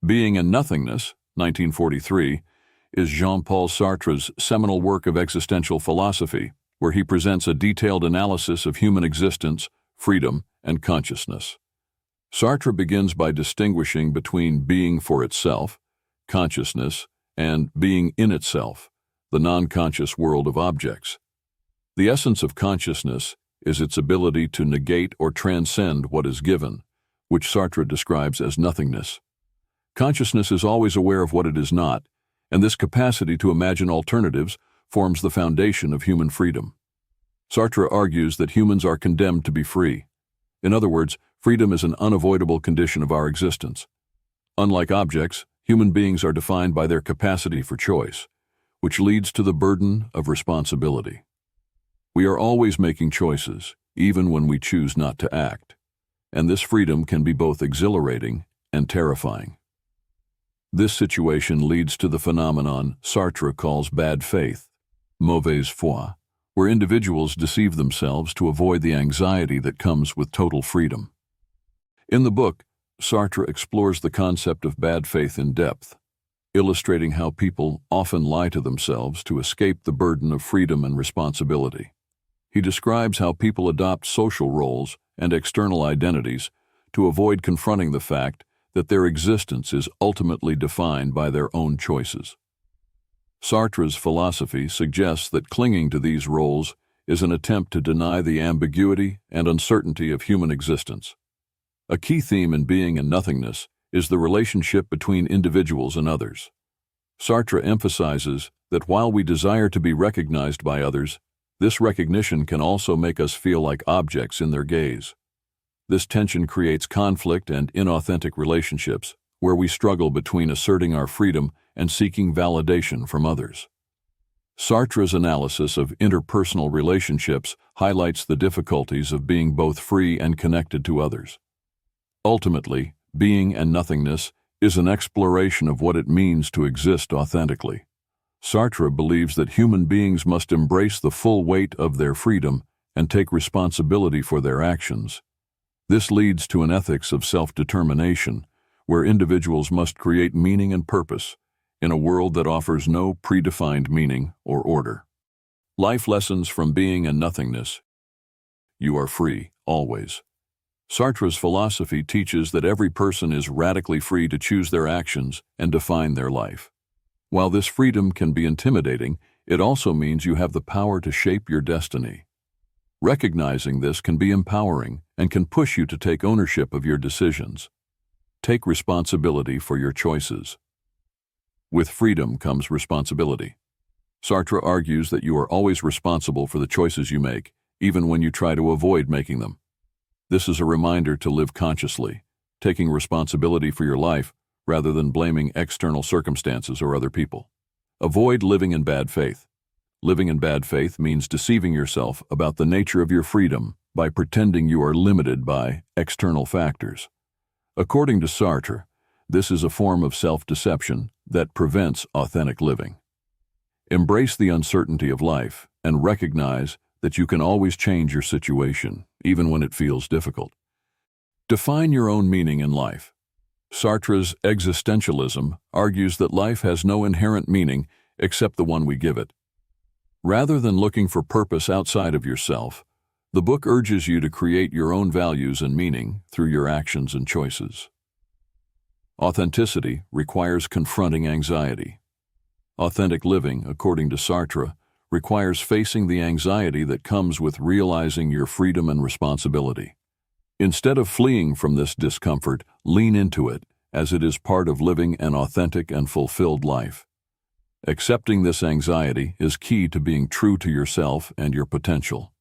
Being and Nothingness, 1943, is Jean Paul Sartre's seminal work of existential philosophy, where he presents a detailed analysis of human existence, freedom, and consciousness. Sartre begins by distinguishing between being for itself, consciousness, and being in itself, the non-conscious world of objects. The essence of consciousness is its ability to negate or transcend what is given, which Sartre describes as nothingness. Consciousness is always aware of what it is not, and this capacity to imagine alternatives forms the foundation of human freedom. Sartre argues that humans are condemned to be free. In other words, freedom is an unavoidable condition of our existence. Unlike objects, human beings are defined by their capacity for choice, which leads to the burden of responsibility. We are always making choices, even when we choose not to act, and this freedom can be both exhilarating and terrifying. This situation leads to the phenomenon Sartre calls bad faith, mauvaise foi, where individuals deceive themselves to avoid the anxiety that comes with total freedom. In the book, Sartre explores the concept of bad faith in depth, illustrating how people often lie to themselves to escape the burden of freedom and responsibility. He describes how people adopt social roles and external identities to avoid confronting the fact that their existence is ultimately defined by their own choices. Sartre's philosophy suggests that clinging to these roles is an attempt to deny the ambiguity and uncertainty of human existence. A key theme in Being and Nothingness is the relationship between individuals and others. Sartre emphasizes that while we desire to be recognized by others, this recognition can also make us feel like objects in their gaze. This tension creates conflict and inauthentic relationships, where we struggle between asserting our freedom and seeking validation from others. Sartre's analysis of interpersonal relationships highlights the difficulties of being both free and connected to others. Ultimately, Being and Nothingness is an exploration of what it means to exist authentically. Sartre believes that human beings must embrace the full weight of their freedom and take responsibility for their actions. This leads to an ethics of self-determination, where individuals must create meaning and purpose in a world that offers no predefined meaning or order. Life lessons from Being and Nothingness. You are free, always. Sartre's philosophy teaches that every person is radically free to choose their actions and define their life. While this freedom can be intimidating, it also means you have the power to shape your destiny. Recognizing this can be empowering and can push you to take ownership of your decisions. Take responsibility for your choices. With freedom comes responsibility. Sartre argues that you are always responsible for the choices you make, even when you try to avoid making them. This is a reminder to live consciously, taking responsibility for your life rather than blaming external circumstances or other people. Avoid living in bad faith. Living in bad faith means deceiving yourself about the nature of your freedom by pretending you are limited by external factors. According to Sartre, this is a form of self-deception that prevents authentic living. Embrace the uncertainty of life and recognize that you can always change your situation, even when it feels difficult. Define your own meaning in life. Sartre's existentialism argues that life has no inherent meaning except the one we give it. Rather than looking for purpose outside of yourself, the book urges you to create your own values and meaning through your actions and choices. Authenticity requires confronting anxiety. Authentic living, according to Sartre, requires facing the anxiety that comes with realizing your freedom and responsibility. Instead of fleeing from this discomfort, lean into it, as it is part of living an authentic and fulfilled life. Accepting this anxiety is key to being true to yourself and your potential.